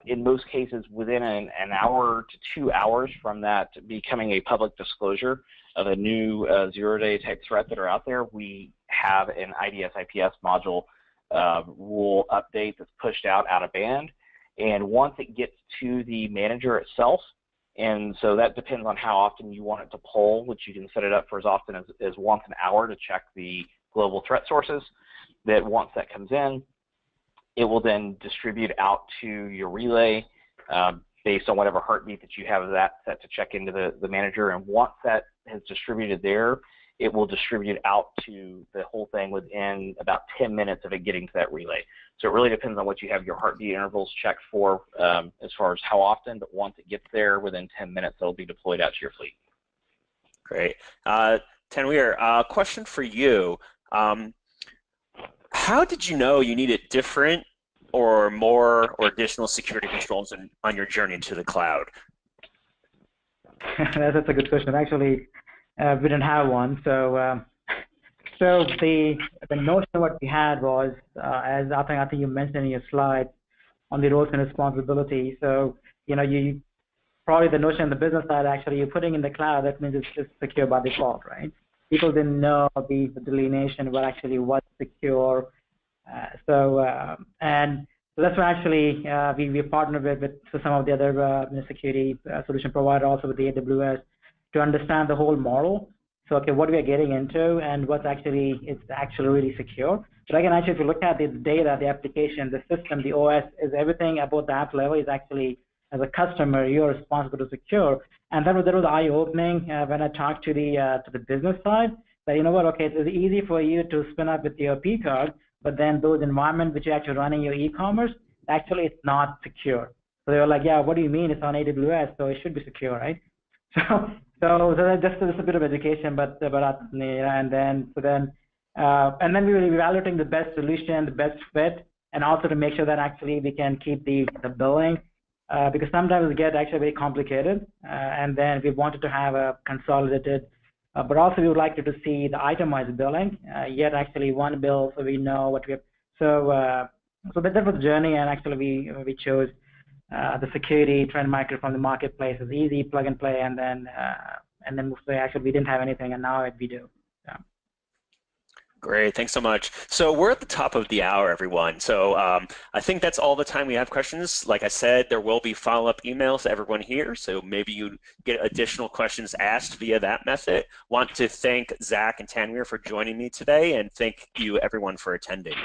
in most cases, within an hour to 2 hours from that becoming a public disclosure of a new 0-day type threat that are out there, we have an IDS-IPS module rule update that's pushed out of band. And once it gets to the manager itself, and so that depends on how often you want it to poll, which you can set it up for as often as once an hour to check the global threat sources, that once that comes in, it will then distribute out to your relay based on whatever heartbeat that you have that set to check into the manager. And once that has distributed there, it will distribute out to the whole thing within about 10 minutes of it getting to that relay. So it really depends on what you have your heartbeat intervals checked for as far as how often, but once it gets there, within 10 minutes, it'll be deployed out to your fleet. Great. Tanweer, question for you. How did you know you needed different or more or additional security controls on your journey to the cloud? That's a good question. Actually, we didn't have one. So the notion of what we had was, as I think you mentioned in your slide, on the roles and responsibilities. So you probably the notion on the business side, actually, you're putting in the cloud. That means it's just secure by default, right? People didn't know the delineation about actually what's secure. And so that's why actually we partnered with some of the other security solution provider, also with the AWS, to understand the whole model. So okay, what we are getting into and what's actually really secure. But again, actually, if you look at the data, the application, the system, the OS, is everything about the app level is actually, as a customer, you're responsible to secure. And that was eye-opening when I talked to the business side. That okay, it's easy for you to spin up with your P card, but then those environments which you're actually running your e-commerce, actually it's not secure. So they were like, yeah, what do you mean? It's on AWS, so it should be secure, right? So that's just a bit of education, but and then we were evaluating the best solution, the best fit, and also to make sure that actually we can keep the billing, because sometimes it gets actually very complicated, and then we wanted to have a consolidated, but also we would like to see the itemized billing, yet actually one bill so we know what we have. So that was the journey, and actually we chose the security Trend Micro from the marketplace. It's easy, plug and play, and then actually we didn't have anything, and now we do. Yeah. Great, thanks so much. So we're at the top of the hour, everyone. So I think that's all the time we have questions. Like I said, there will be follow-up emails to everyone here, so maybe you get additional questions asked via that method. Want to thank Zach and Tanweer for joining me today, and thank you, everyone, for attending.